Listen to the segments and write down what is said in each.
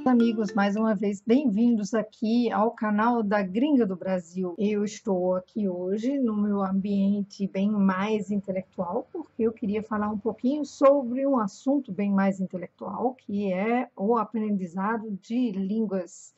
Amigos, mais uma vez, bem-vindos aqui ao canal da Gringa do Brasil. Eu estou aqui hoje no meu ambiente bem mais intelectual, porque eu queria falar um pouquinho sobre um assunto bem mais intelectual, que é o aprendizado de línguas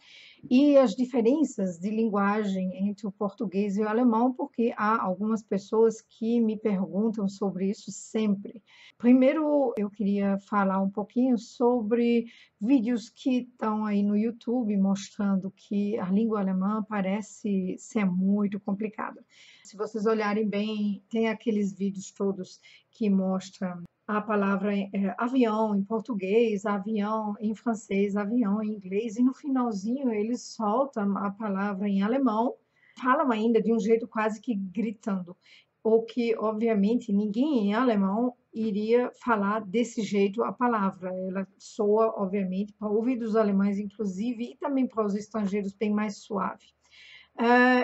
e as diferenças de linguagem entre o português e o alemão, porque há algumas pessoas que me perguntam sobre isso sempre. Primeiro, eu queria falar um pouquinho sobre vídeos que estão aí no YouTube mostrando que a língua alemã parece ser muito complicada. Se vocês olharem bem, tem aqueles vídeos todos que mostram a palavra avião em português, avião em francês, avião em inglês, e no finalzinho eles soltam a palavra em alemão, falam ainda de um jeito quase que gritando, o que, obviamente, ninguém em alemão iria falar desse jeito a palavra. Ela soa, obviamente, para ouvidos alemães, inclusive, e também para os estrangeiros, bem mais suave.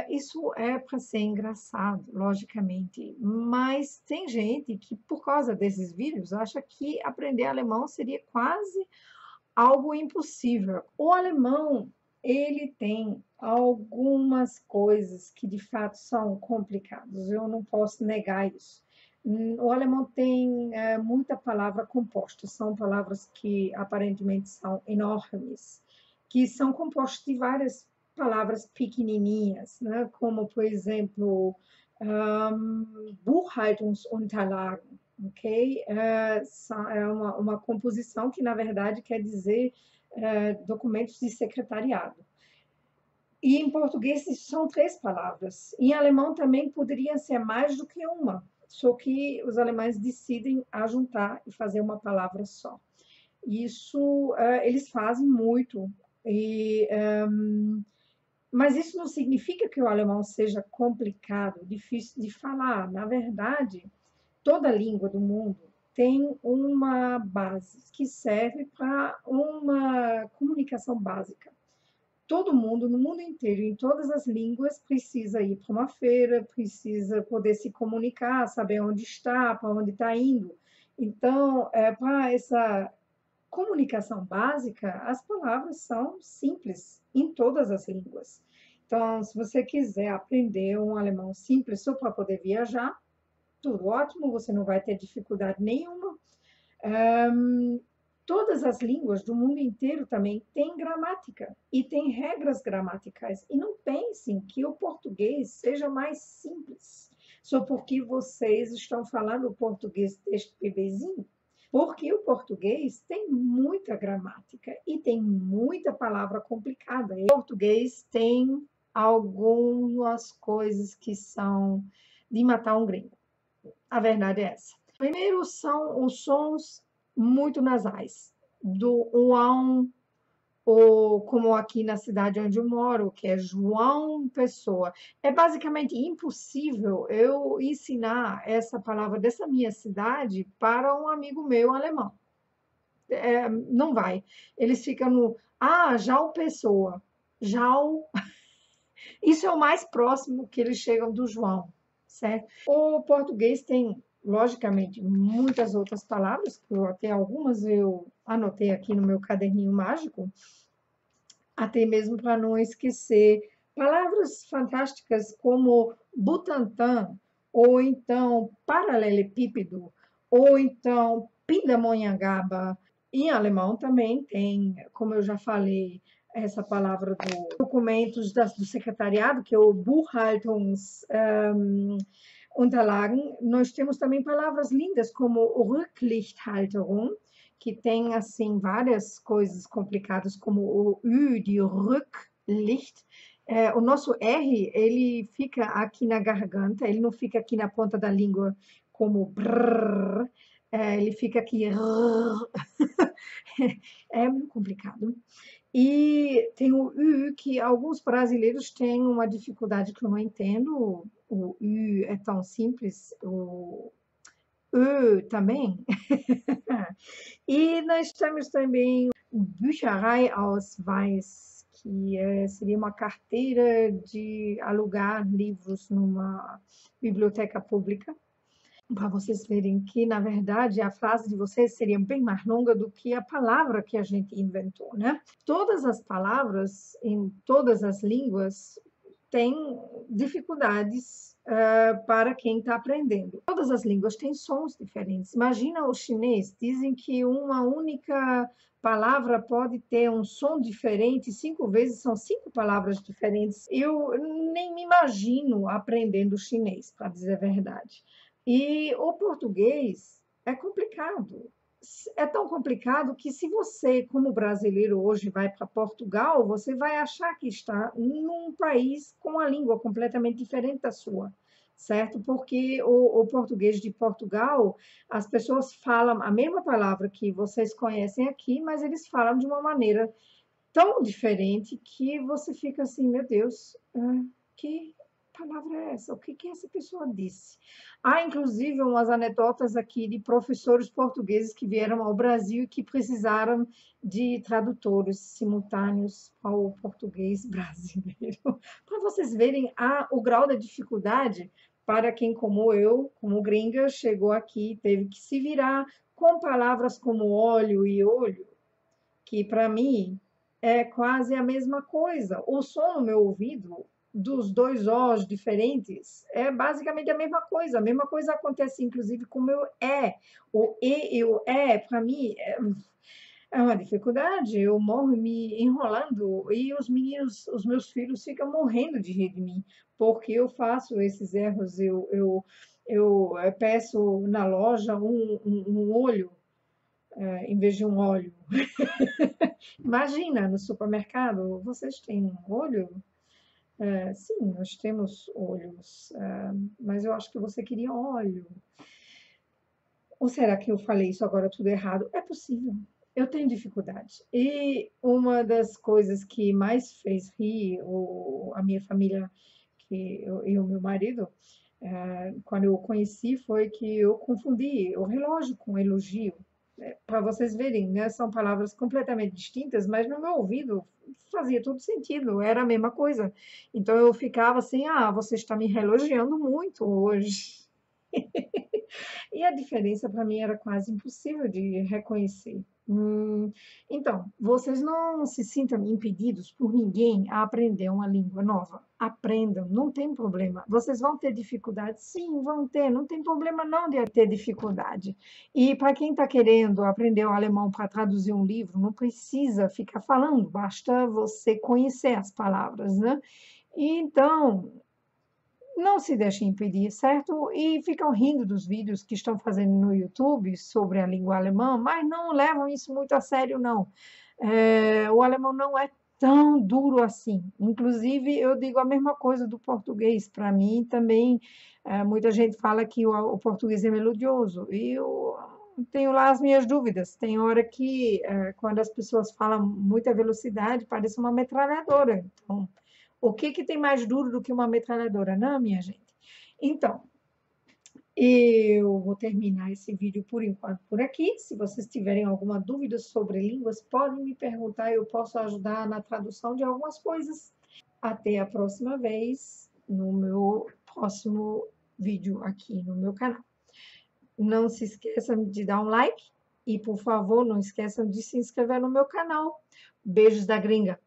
Isso é para ser engraçado, logicamente, mas tem gente que, por causa desses vídeos, acha que aprender alemão seria quase algo impossível. O alemão, ele tem algumas coisas que de fato são complicadas, eu não posso negar isso. O alemão tem muita palavra composta, são palavras que aparentemente são enormes, que são compostas de várias palavras pequenininhas, né? Como, por exemplo, Buchhaltungsunterlagen, ok? É uma composição que, na verdade, quer dizer documentos de secretariado. E em português são 3 palavras. Em alemão também poderia ser mais do que uma, só que os alemães decidem ajuntar e fazer uma palavra só. Isso eles fazem muito, mas isso não significa que o alemão seja complicado, difícil de falar. Na verdade, toda língua do mundo tem uma base que serve para uma comunicação básica. Todo mundo, no mundo inteiro, em todas as línguas, precisa ir para uma feira, precisa poder se comunicar, saber onde está, para onde está indo. Então, para essa comunicação básica, as palavras são simples em todas as línguas. Então, se você quiser aprender um alemão simples só para poder viajar, tudo ótimo, você não vai ter dificuldade nenhuma. Todas as línguas do mundo inteiro também têm gramática e têm regras gramaticais. E não pensem que o português seja mais simples, só porque vocês estão falando o português deste bebezinho. Porque o português tem muita gramática e tem muita palavra complicada. O português tem algumas coisas que são de matar um gringo. A verdade é essa. Primeiro são os sons muito nasais, do uão, ou como aqui na cidade onde eu moro, que é João Pessoa. É basicamente impossível eu ensinar essa palavra dessa minha cidade para um amigo meu alemão. Não vai. Eles ficam no, João Pessoa. João. Isso é o mais próximo que eles chegam do João, certo? O português tem, logicamente, muitas outras palavras, que até algumas eu anotei aqui no meu caderninho mágico, até mesmo para não esquecer. Palavras fantásticas como Butantã, ou então paralelepípedo, ou então pindamonhangaba. Em alemão também tem, como eu já falei, essa palavra do documentos do secretariado, que é o Buchhaltungsunterlagen. Nós temos também palavras lindas como Rücklichthalterung, que tem assim várias coisas complicadas, como o Ü de Rücklicht. O nosso R, ele fica aqui na garganta, ele não fica aqui na ponta da língua como brrr, ele fica aqui. É muito complicado. E tem o Ü, que alguns brasileiros têm uma dificuldade que eu não entendo. O Ü é tão simples, o Ö também. E nós temos também o Büchereiausweis, que seria uma carteira de alugar livros numa biblioteca pública. para vocês verem que, na verdade, a frase de vocês seria bem mais longa do que a palavra que a gente inventou, né? Todas as palavras, em todas as línguas, têm dificuldades para quem está aprendendo. Todas as línguas têm sons diferentes. Imagina o chinês, dizem que uma única palavra pode ter um som diferente, 5 vezes são 5 palavras diferentes. Eu nem me imagino aprendendo chinês, para dizer a verdade. E o português é complicado. É tão complicado que se você, como brasileiro, hoje vai para Portugal, você vai achar que está num país com uma língua completamente diferente da sua, certo? Porque o português de Portugal, as pessoas falam a mesma palavra que vocês conhecem aqui, mas eles falam de uma maneira tão diferente que você fica assim, meu Deus, que palavra é essa? O que que essa pessoa disse? Há, inclusive, umas anedotas aqui de professores portugueses que vieram ao Brasil e que precisaram de tradutores simultâneos ao português brasileiro. Para vocês verem o grau da dificuldade para quem, como eu, como gringa, chegou aqui e teve que se virar com palavras como óleo e olho, que para mim é quase a mesma coisa. O som no meu ouvido dos dois Os diferentes é basicamente a mesma coisa. A mesma coisa acontece, inclusive, com o meu E. O E e o E, para mim, é uma dificuldade. Eu morro me enrolando e os meninos, os meus filhos, ficam morrendo de rir de mim, porque eu faço esses erros. Eu peço na loja um olho, em vez de um óleo. Imagina, no supermercado, vocês têm um olho? Sim, nós temos olhos, mas eu acho que você queria óleo. Ou será que eu falei isso agora tudo errado? É possível. Eu tenho dificuldade. E uma das coisas que mais fez rir a minha família e o meu marido, quando eu o conheci, foi que eu confundi o relógio com elogio. Para vocês verem, né? São palavras completamente distintas, mas no meu ouvido fazia todo sentido, era a mesma coisa. Então eu ficava assim, você está me elogiando muito hoje. E a diferença para mim era quase impossível de reconhecer. Então, vocês não se sintam impedidos por ninguém a aprender uma língua nova. Aprendam, não tem problema. Vocês vão ter dificuldade? Sim, vão ter. Não tem problema não de ter dificuldade. E para quem está querendo aprender o alemão para traduzir um livro, não precisa ficar falando, basta você conhecer as palavras, né? E então, não se deixem impedir, certo? E ficam rindo dos vídeos que estão fazendo no YouTube sobre a língua alemã, mas não levam isso muito a sério, não. O alemão não é tão duro assim. Inclusive, eu digo a mesma coisa do português. Para mim, também, muita gente fala que o português é melodioso. E eu tenho lá as minhas dúvidas. Tem hora que, quando as pessoas falam muita velocidade, parece uma metralhadora. Então, o que que tem mais duro do que uma metralhadora, não, minha gente? Então, eu vou terminar esse vídeo por enquanto por aqui. Se vocês tiverem alguma dúvida sobre línguas, podem me perguntar, eu posso ajudar na tradução de algumas coisas. Até a próxima vez, no meu próximo vídeo aqui no meu canal. Não se esqueçam de dar um like e, por favor, não esqueçam de se inscrever no meu canal. Beijos da gringa!